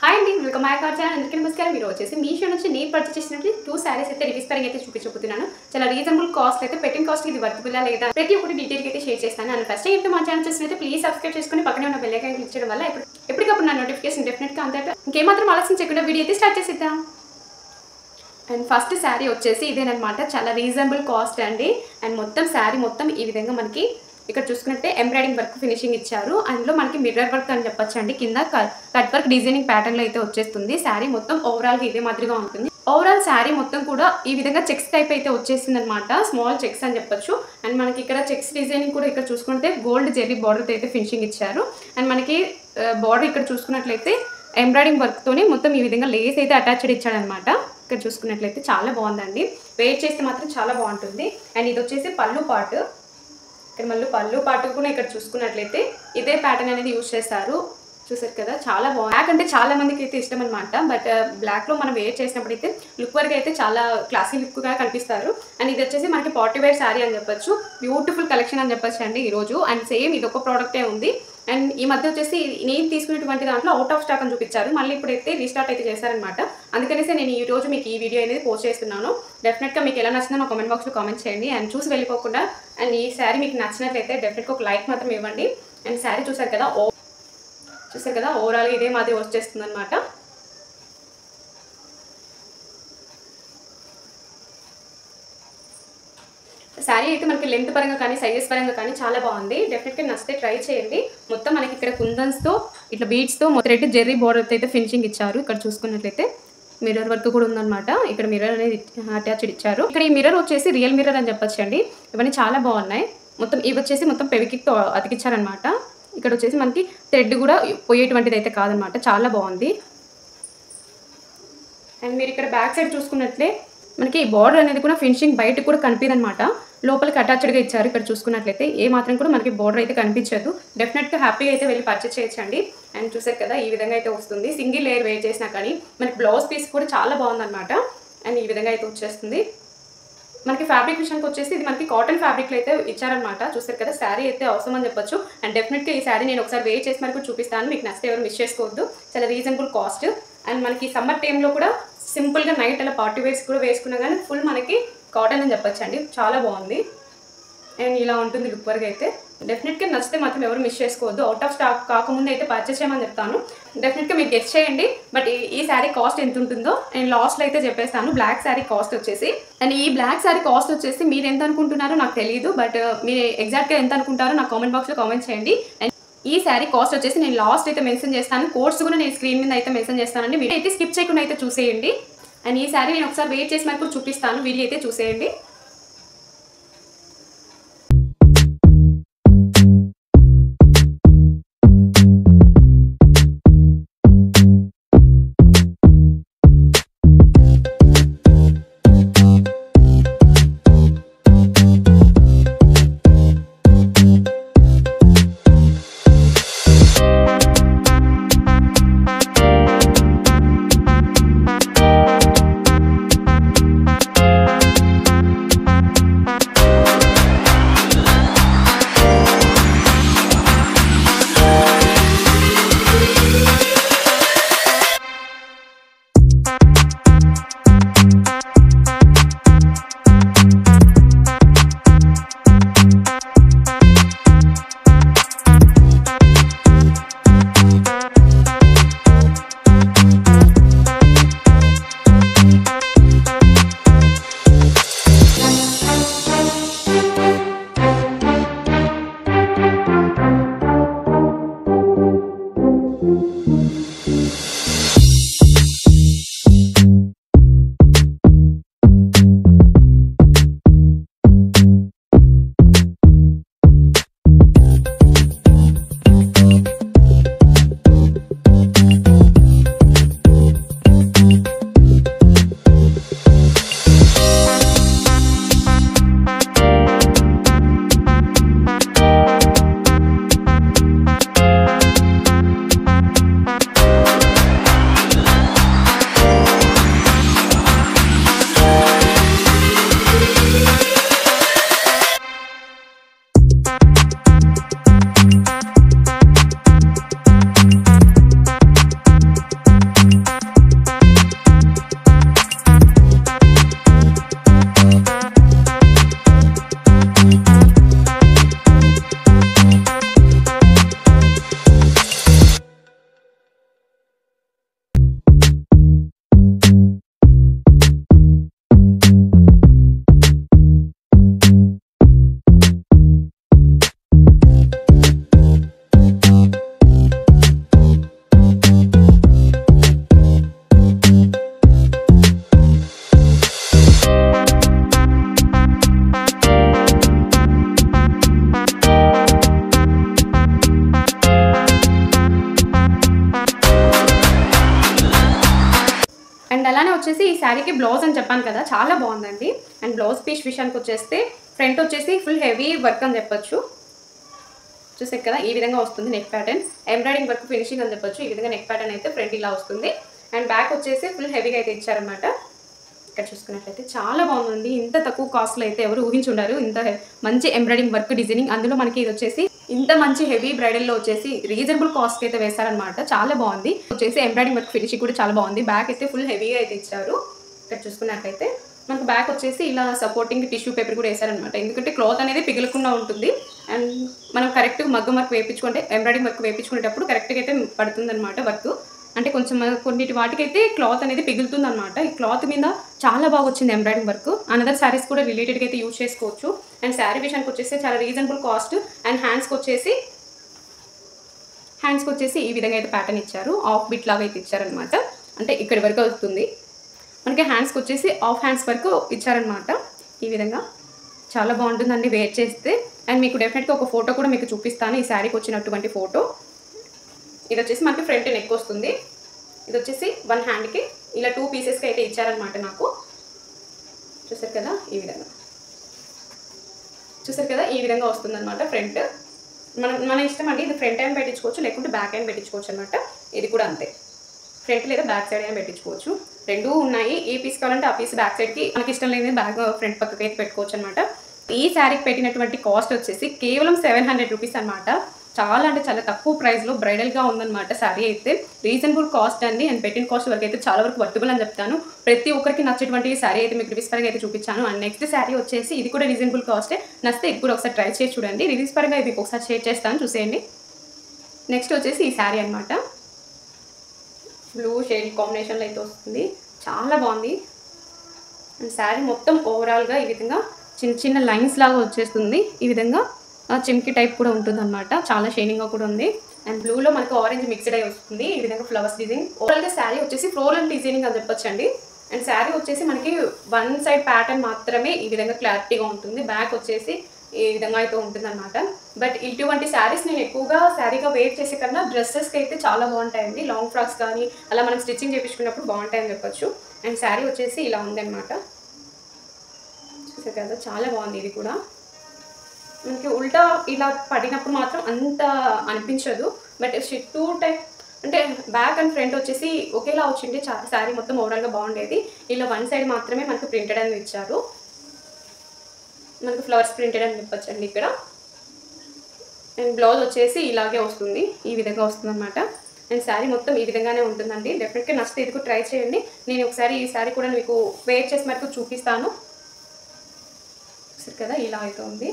Hi అండి, welcome back our channel. అందరికీ నమస్కారం. మీరు వచ్చేసి మీషో నుంచి నేను పర్చేస్ చేసినట్టు 2 సారీస్ అయితే రివ్యూస్ పరంగా అయితే చూపించబోతున్నాను. చాలా రీజనబుల్ కాస్ట్ అయితే, పెట్టిన కాస్ట్ ఇది వర్తబుల్లా లేదా ప్రతి ఒక్కటి డీటెయిల్ అయితే షేర్ చేస్తాను. అండ్ ఫస్ట్ అయితే మా ఛానల్ చూసినట్లయితే ప్లీజ్ సబ్స్క్రైబ్ చేసుకుని పక్కనే ఉన్న బెల్ ఐకాన్ క్లిక్ చేయడం వల్ల ఎప్పటికప్పుడు నా నోటిఫికేషన్ డెఫినెట్గా అంతటా ఇంకేమాత్రం ఆలస్యం చేయకుండా వీడియో అయితే స్టార్ట్ చేసేద్దాం. అండ్ ఫస్ట్ శారీ వచ్చేసి ఇదేనమాట, చాలా రీజనబుల్ కాస్ట్ అండి. అండ్ మొత్తం శారీ మొత్తం ఈ విధంగా మనకి ఇక్కడ చూసుకున్నట్టే ఎంబ్రాయిడింగ్ వర్క్ ఫినిషింగ్ ఇచ్చారు. అందులో మనకి మిర్రర్ వర్క్ అని చెప్పొచ్చు అండి. కింద కట్ వర్క్ డిజైనింగ్ ప్యాటర్న్ లో అయితే వచ్చేస్తుంది. శారీ మొత్తం ఓవరాల్ గా ఇదే మాదిరిగా ఉంటుంది. ఓవరాల్ శారీ మొత్తం కూడా ఈ విధంగా చెక్స్ టైప్ అయితే వచ్చేసింది అనమాట. స్మాల్ చెక్స్ అని చెప్పొచ్చు. అండ్ మనకి ఇక్కడ చెక్స్ డిజైనింగ్ కూడా ఇక్కడ చూసుకుంటే గోల్డ్ జెర్రీ బార్డర్ అయితే ఫినిషింగ్ ఇచ్చారు. అండ్ మనకి బార్డర్ ఇక్కడ చూసుకున్నట్లయితే ఎంబ్రాయిడింగ్ వర్క్ తోని మొత్తం ఈ విధంగా లేస్ అయితే అటాచ్డ్ ఇచ్చాడనమాట. ఇక్కడ చూసుకున్నట్లయితే చాలా బాగుందండి. వెయిట్ చేస్తే మాత్రం చాలా బాగుంటుంది. అండ్ ఇది వచ్చేసి పళ్ళు పార్ట్. ఇక్కడ మళ్ళీ పళ్ళు పాటు కూడా ఇక్కడ చూసుకున్నట్లయితే ఇదే ప్యాటర్న్ అనేది యూజ్ చేస్తారు. చూసారు కదా, చాలా బాగుంది. బ్లాక్ అంటే చాలా మందికి అయితే ఇష్టం అనమాట. బట్ బ్లాక్లో మనం వేర్ చేసినప్పుడు అయితే లుక్ వరకు అయితే చాలా క్లాసీ లుక్గా కనిపిస్తారు. అండ్ ఇది వచ్చేసి మనకి పార్టీ వేర్ శారీ అని చెప్పొచ్చు. బ్యూటిఫుల్ కలెక్షన్ అని చెప్పొచ్చు అండి ఈరోజు. అండ్ సేమ్ ఇది ఒక ప్రోడక్టే ఉంది. అండ్ ఈ మధ్య వచ్చేసి నేను తీసుకునేటువంటి దాంట్లో అవుట్ ఆఫ్ స్టాక్ అని చూపించారు. మళ్ళీ ఇప్పుడైతే రీస్టార్ట్ అయితే చేశారనమాట. అందుకనేసి నేను ఈ రోజు మీకు ఈ వీడియో అనేది పోస్ట్ చేస్తున్నాను. డెఫినెట్గా మీకు ఎలా నచ్చిందో నా కామెంట్ బాక్స్లో కామెంట్ చేయండి. అండ్ చూసి వెళ్ళిపోకుండా అండ్ ఈ శారీ మీకు నచ్చినట్లయితే డెఫినెట్గా ఒక లైక్ మాత్రం ఇవ్వండి. అండ్ శారీ చూసారు కదా ఓవరాల్గా ఇదే మాదిరి వచ్చేస్తుంది అనమాట. శారీ అయితే మనకి లెంత్ పరంగా కానీ సైజెస్ పరంగా కానీ చాలా బాగుంది. డెఫినెట్గా నచ్చితే ట్రై చేయండి. మొత్తం మనకి ఇక్కడ కుందన్స్తో ఇట్లా బీడ్స్తో మొత్తం రెడ్ జెర్రీ బోర్డర్ అయితే ఫినిషింగ్ ఇచ్చారు. ఇక్కడ చూసుకున్నట్లయితే మిర్రర్ వర్క్ కూడా ఉందన్నమాట. ఇక్కడ మిర్రర్ అనేది అటాచ్డ్ ఇచ్చారు. ఇక్కడ ఈ మిర్రర్ వచ్చేసి రియల్ మిర్రర్ అని చెప్పొచ్చు అండి. ఇవన్నీ చాలా బాగున్నాయి. మొత్తం ఇవి వచ్చేసి మొత్తం పెవికిక్తో అతికిచ్చారనమాట. ఇక్కడ వచ్చేసి మనకి థ్రెడ్ కూడా పోయేటువంటిది అయితే కాదనమాట. చాలా బాగుంది. అండ్ మీరు ఇక్కడ బ్యాక్ సైడ్ చూసుకున్నట్లే మనకి ఈ బార్డర్ అనేది కూడా ఫినిషింగ్ బయటకు కూడా కనిపిదనమాట. లోపలికి అటాచ్డ్గా ఇచ్చారు. ఇక్కడ చూసుకున్నట్లయితే ఏ మాత్రం కూడా మనకి బార్డర్ అయితే కనిపించదు. డెఫినెట్గా హ్యాపీగా అయితే వెళ్ళి పర్చేస్ చేయొచ్చండి. అండ్ చూసారు కదా, ఈ విధంగా అయితే వస్తుంది. సింగిల్ లేయర్ వేర్ చేసినా కానీ మనకి బ్లౌజ్ పీస్ కూడా చాలా బాగుందన్నమాట. అండ్ ఈ విధంగా అయితే వచ్చేస్తుంది. మనకి ఫ్యాబ్రిక్ విషయానికి వచ్చేసి ఇది మనకి కాటన్ ఫ్యాబ్రిక్లో అయితే ఇచ్చారనమాట. చూసారు కదా, శారీ అయితే అవసరం అని చెప్పొచ్చు. అండ్ డెఫినెట్గా ఈ శారీ నేను ఒకసారి వేర్ చేసి మరి కూడా చూపిస్తాను. మీకు నచ్చితే ఎవరు మిస్ చేసుకోవద్దు. చాలా రీజనబుల్ కాస్ట్. అండ్ మనకి సమ్మర్ టైంలో కూడా సింపుల్గా నైట్ అలా పార్టీ వేర్స్ కూడా వేసుకున్నా కానీ ఫుల్ మనకి కాటన్ అని చెప్పొచ్చు అండి. చాలా బాగుంది. అండ్ ఇలా ఉంటుంది లుక్ వరకు అయితే. డెఫినెట్గా నచ్చితే మాత్రం ఎవరు మిస్ చేసుకోవద్దు. అవుట్ ఆఫ్ స్టాక్ కాకముందు అయితే పర్చేస్ చేయమని చెప్తాను. డెఫినెట్గా మీరు గెస్ చేయండి. బట్ ఈ శారీ కాస్ట్ ఎంత ఉంటుందో నేను లాస్ట్లో అయితే చెప్పేస్తాను. బ్లాక్ శారీ కాస్ట్ వచ్చేసి, అండ్ ఈ బ్లాక్ శారీ కాస్ట్ వచ్చేసి మీరు ఎంత అనుకుంటున్నారో నాకు తెలియదు. బట్ మీరు ఎగ్జాక్ట్గా ఎంత అనుకుంటారో నాకు కామెంట్ బాక్స్లో కామెంట్ చేయండి. అండ్ ఈ శారీ కాస్ట్ వచ్చేసి నేను లాస్ట్ అయితే మెన్షన్ చేస్తాను. కోడ్స్ కూడా నేను స్క్రీన్ మీద అయితే మెన్షన్ చేస్తానండి. మీరు అయితే స్కిప్ చేయకుండా అయితే చూసేయండి. అండ్ ఈ శారీ నేను ఒకసారి వెయిట్ చేసి మరి కూడా చూపిస్తాను. వీడియో అయితే చూసేయండి. అండ్ అలానే వచ్చేసి ఈ శారీకి బ్లౌజ్ అని చెప్పాను కదా, చాలా బాగుందండి. అండ్ బ్లౌజ్ పీస్ విషయానికి వచ్చేస్తే ఫ్రంట్ వచ్చేసి ఫుల్ హెవీ వర్క్ అని చెప్పొచ్చు. చూసారు కదా, ఈ విధంగా వస్తుంది neck pattern. Embroidering work finishing అని చెప్పొచ్చు. ఈ విధంగా నెక్ ప్యాటర్న్ అయితే ఫ్రంట్ ఇలా వస్తుంది. అండ్ బ్యాక్ వచ్చేసి ఫుల్ హెవీగా అయితే ఇచ్చారనమాట. ఇక్కడ చూసుకున్నట్లయితే చాలా బాగుందండి. ఇంత తక్కువ కాస్ట్లో అయితే ఎవరు ఊహించుండారు. ఇంత మంచి ఎంబ్రాయిడింగ్ వర్క్ డిజైనింగ్, అందులో మనకి ఇది వచ్చేసి ఇంత మంచి హెవీ బ్రైడల్లో వచ్చేసి రీజనబుల్ కాస్ట్కి అయితే వేశారనమాట. చాలా బాగుంది. వచ్చేసి ఎంబ్రాయిడింగ్ వర్క్ ఫినిషింగ్ కూడా చాలా బాగుంది. బ్యాక్ అయితే ఫుల్ హెవీగా అయితే ఇచ్చారు. ఇక్కడ చూసుకున్నట్లయితే మనకు బ్యాక్ వచ్చేసి ఇలా సపోర్టింగ్ టిష్యూ పేపర్ కూడా వేశారనమాట. ఎందుకంటే క్లాత్ అనేది పిగలకుండా ఉంటుంది. అండ్ మనం కరెక్ట్గా మగ్గం వర్క్ వేయించుకుంటే, ఎంబ్రాయిడింగ్ వర్క్ వేయించుకునేటప్పుడు కరెక్ట్గా అయితే పడుతుంది అనమాట వర్క్. అంటే కొంచెం కొన్నిటి వాటికైతే క్లాత్ అనేది పిగులుతుంది అనమాట. ఈ క్లాత్ మీద చాలా బాగా వచ్చింది ఎంబ్రాయిడింగ్ వర్క్. అనదర్ శారీస్ కూడా రిలేటెడ్గా అయితే యూజ్ చేసుకోవచ్చు. అండ్ శారీ విషయానికి వచ్చేసి చాలా రీజనబుల్ కాస్ట్. అండ్ హ్యాండ్స్కి వచ్చేసి ఈ విధంగా అయితే ప్యాటర్న్ ఇచ్చారు. ఆఫ్ బిట్ లాగా అయితే ఇచ్చారనమాట. అంటే ఇక్కడి వరకు అవుతుంది మనకి. హ్యాండ్స్కి వచ్చేసి ఆఫ్ హ్యాండ్స్ వరకు ఇచ్చారనమాట. ఈ విధంగా చాలా బాగుంటుందండి వేర్ చేస్తే. అండ్ మీకు డెఫినెట్గా ఒక ఫోటో కూడా మీకు చూపిస్తాను, ఈ శారీకి వచ్చినటువంటి ఫోటో. ఇది వచ్చేసి మనకి ఫ్రంట్ నెక్ వస్తుంది. ఇది వచ్చేసి వన్ హ్యాండ్కి ఇలా 2 పీసెస్కి అయితే ఇచ్చారనమాట నాకు. చూసారు కదా, ఈ విధంగా వస్తుందన్నమాట ఫ్రంట్. మన ఇష్టం అండి. ఇది ఫ్రంట్ హ్యాండ్ పెట్టించుకోవచ్చు, లేకుంటే బ్యాక్ హ్యాండ్ పెట్టించుకోవచ్చు అనమాట. ఇది కూడా అంతే, ఫ్రంట్ లేదా బ్యాక్ సైడ్ హ్యాండ్ పెట్టించుకోవచ్చు. రెండూ ఉన్నాయి. ఏ పీస్ కావాలంటే ఆ పీస్ బ్యాక్ సైడ్కి, మనకి ఇష్టం లేని బ్యాక్ ఫ్రంట్ పక్కకి అయితే పెట్టుకోవచ్చు అనమాట. ఈ శారీకి పెట్టినటువంటి కాస్ట్ వచ్చేసి కేవలం 700 రూపీస్ అనమాట. చాలా అంటే చాలా తక్కువ ప్రైస్లో బ్రైడల్గా ఉందన్నమాట శారీ అయితే. రీజనబుల్ కాస్ట్ అండి. అండ్ పెట్టిన కాస్ట్ వరకు అయితే చాలా వరకు వర్తబుల్ అని చెప్తాను. ప్రతి ఒక్కరికి నచ్చేటువంటి శారీ అయితే మీకు రివ్యూస్ పరంగా అయితే చూపించాను. అండ్ నెక్స్ట్ శారీ వచ్చేసి ఇది కూడా రీజనబుల్ కాస్టే. నచ్చితే ఇది కూడా ఒకసారి ట్రై చేసి చూడండి. రివ్యూస్ పరంగా ఇది ఒకసారి షేర్ చేస్తాను, చూసేయండి. నెక్స్ట్ వచ్చేసి ఈ శారీ అనమాట. బ్లూ షేడ్ కాంబినేషన్లో అయితే వస్తుంది. చాలా బాగుంది. అండ్ శారీ మొత్తం ఓవరాల్గా ఈ విధంగా చిన్న చిన్న లైన్స్ లాగా వచ్చేస్తుంది. ఈ విధంగా చిమ్కి టైప్ కూడా ఉంటుంది అనమాట. చాలా షైనింగ్గా కూడా ఉంది. అండ్ బ్లూలో మనకు ఆరెంజ్ మిక్స్డ్ అయి వస్తుంది. ఈ విధంగా ఫ్లవర్స్ డిజైన్. ఓవరాల్గా శారీ వచ్చేసి ఫ్లోరల్ డిజైనింగ్ అని చెప్పొచ్చండి. అండ్ శారీ వచ్చేసి మనకి వన్ సైడ్ ప్యాటర్న్ మాత్రమే ఈ విధంగా క్లారిటీగా ఉంటుంది. బ్యాక్ వచ్చేసి ఈ విధంగా అయితే ఉంటుంది అనమాట. బట్ ఇటువంటి శారీస్ నేను ఎక్కువగా శారీగా వేర్ చేసే కన్నా డ్రెస్సెస్కి అయితే చాలా బాగుంటాయండి. లాంగ్ ఫ్రాక్స్ కానీ అలా మనం స్టిచ్చింగ్ చేయించుకున్నప్పుడు బాగుంటాయని చెప్పొచ్చు. అండ్ శారీ వచ్చేసి ఇలా ఉందన్నమాట. చూసారు కదా, చాలా బాగుంది. ఇది కూడా మనకి ఉల్టా ఇలా పడినప్పుడు మాత్రం అంత అనిపించదు. బట్ 2 టైప్ అంటే బ్యాక్ అండ్ ఫ్రంట్ వచ్చేసి ఒకేలా వచ్చింది. శారీ మొత్తం ఓవరాల్గా బాగుండేది. ఇలా వన్ సైడ్ మాత్రమే మనకు ప్రింటెడ్ అని ఇచ్చారు. మనకు ఫ్లవర్స్ ప్రింటెడ్ అని చెప్పొచ్చండి ఇక్కడ. అండ్ బ్లౌజ్ వచ్చేసి ఇలాగే వస్తుంది. ఈ విధంగా వస్తుంది అనమాట. అండ్ శారీ మొత్తం ఈ విధంగానే ఉంటుందండి. డెఫినెట్గా నచ్చితే ఇది కూడా ట్రై చేయండి. నేను ఒకసారి ఈ శారీ కూడా మీకు వేర్ చేసి మనకు చూపిస్తాను. చూసారు కదా, ఇలా అయితే ఉంది.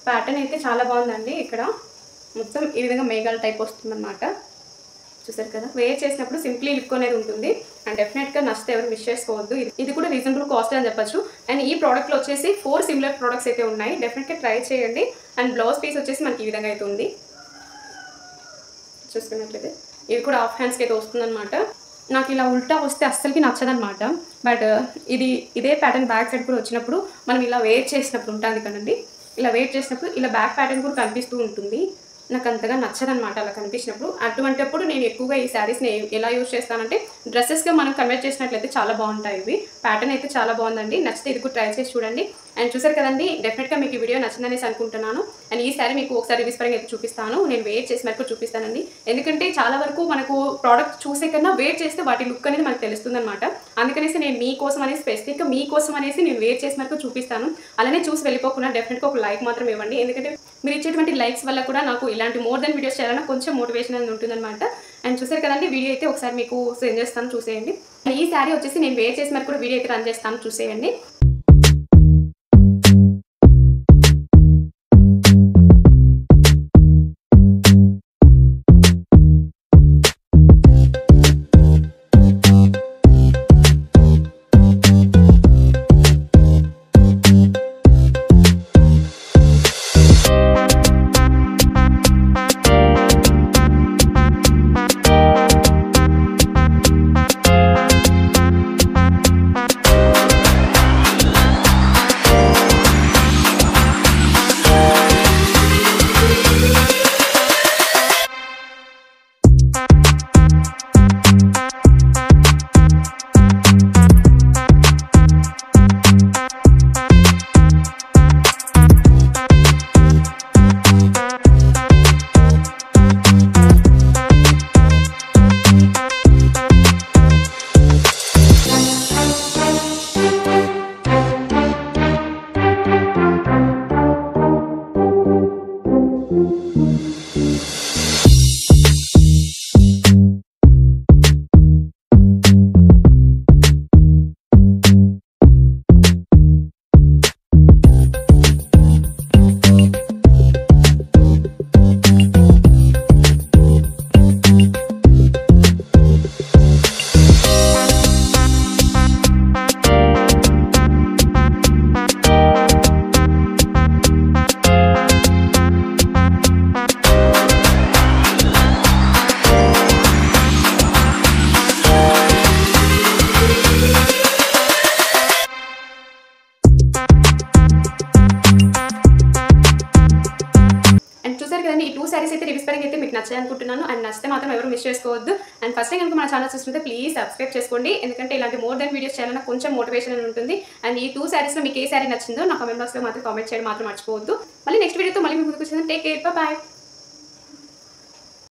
ప్యాటర్న్ అయితే చాలా బాగుందండి. ఇక్కడ మొత్తం ఈ విధంగా మేఘాల టైప్ వస్తుందన్నమాట. చూసారు కదా, వేర్ చేసినప్పుడు సింప్లీ లుక్ అనేది ఉంటుంది. అండ్ డెఫినెట్గా నచ్చితే ఎవరు మిస్ చేసుకోవద్దు. ఇది కూడా రీజనబుల్ కాస్ట్ అని చెప్పొచ్చు. అండ్ ఈ ప్రోడక్ట్లో వచ్చేసి 4 సిమిలర్ ప్రోడక్ట్స్ అయితే ఉన్నాయి. డెఫినెట్గా ట్రై చేయండి. అండ్ బ్లౌజ్ పీస్ వచ్చేసి మనకి ఈ విధంగా అయితే ఉంది. చూసుకున్నట్లయితే ఇది కూడా ఆఫ్ హ్యాండ్స్కి అయితే వస్తుందన్నమాట. నాకు ఇలా ఉల్టా వస్తే అస్సలకి నచ్చదనమాట. బట్ ఇదే ప్యాటర్న్ బ్యాక్ సైడ్ కూడా వచ్చినప్పుడు మనం ఇలా వేర్ చేసినప్పుడు ఉంటుంది కదండి. ఇలా వేర్ చేసినప్పుడు ఇలా బ్యాక్ ప్యాటర్న్ కూడా కనిపిస్తూ ఉంటుంది. నాకు అంతగా నచ్చదనమాట అలా కనిపించినప్పుడు. అటువంటిప్పుడు నేను ఎక్కువగా ఈ శారీస్ని ఎలా యూజ్ చేస్తానంటే డ్రెస్సెస్గా మనం కన్వర్ట్ చేసినట్లయితే చాలా బాగుంటాయి. ఇవి ప్యాటర్న్ అయితే చాలా బాగుందండి. నచ్చితే ఇది కూడా ట్రై చేసి చూడండి. అండ్ చూసారు కదండి, డెఫినెట్గా మీకు ఈ వీడియో నచ్చిందనేసి అనుకుంటున్నాను. అండ్ ఈ శారీ మీకు ఒకసారి రివ్యూస్ పరంగా అయితే చూపిస్తాను. నేను వేర్ చేసి మనకు చూపిస్తానండి. ఎందుకంటే చాలా వరకు మనకు ప్రోడక్ట్ చూసే కన్నా వేర్ చేస్తే వాటి లుక్ అనేది మనకు తెలుస్తుంది అనమాట. అందుకనేసి నేను మీకోసం అనేసి స్పెసిఫిక్గా మీకోసం అనేసి నేను వేర్ చేసి మనకు చూపిస్తాను. అలానే చూసి వెళ్ళిపోకుండా డెఫినెట్గా ఒక లైక్ మాత్రం ఇవ్వండి. ఎందుకంటే మీరు ఇచ్చేటువంటి లైక్స్ వల్ల కూడా నాకు ఇలాంటి మోర్ దెన్ వీడియోస్ చేయాలన్నా కొంచెం మోటివేషన్ అనేది ఉంటుందన్నమాట. అండ్ చూసారు కదండి, వీడియో అయితే ఒకసారి మీకు సెండ్ చేస్తాను, చూసేయండి. ఈ శారీ వచ్చేసి నేను వేర్ చేసి మరి కూడా వీడియో అయితే రన్ చేస్తాను, చూసేయండి. అనుకుంటున్నాను. అండ్ నచ్చితే మాత్రం ఎవరు మిస్ చేసుకోవద్దు. అండ్ ఫస్ట్ టైం కనుక మన ఛానల్ చూస్తుంటే ప్లీజ్ సబ్స్క్రైబ్ చేసుకోండి. ఎందుకంటే ఇలాంటి మోర్ దెన్ వీడియోస్ చేయాలన్నా కొంచెం మోటివేషన్ అని ఉంటుంది. అండ్ ఈ 2 శారీస్లో మీకు ఏ శారీ నచ్చిందో నా కామెంట్ బాక్స్లో మాత్రం కామెంట్ చేయడం మాత్రం మర్చిపోవద్దు. మళ్ళీ నెక్స్ట్ వీడియోతో మళ్ళీ మీ ముందుకు వచ్చేది. Take care, bye.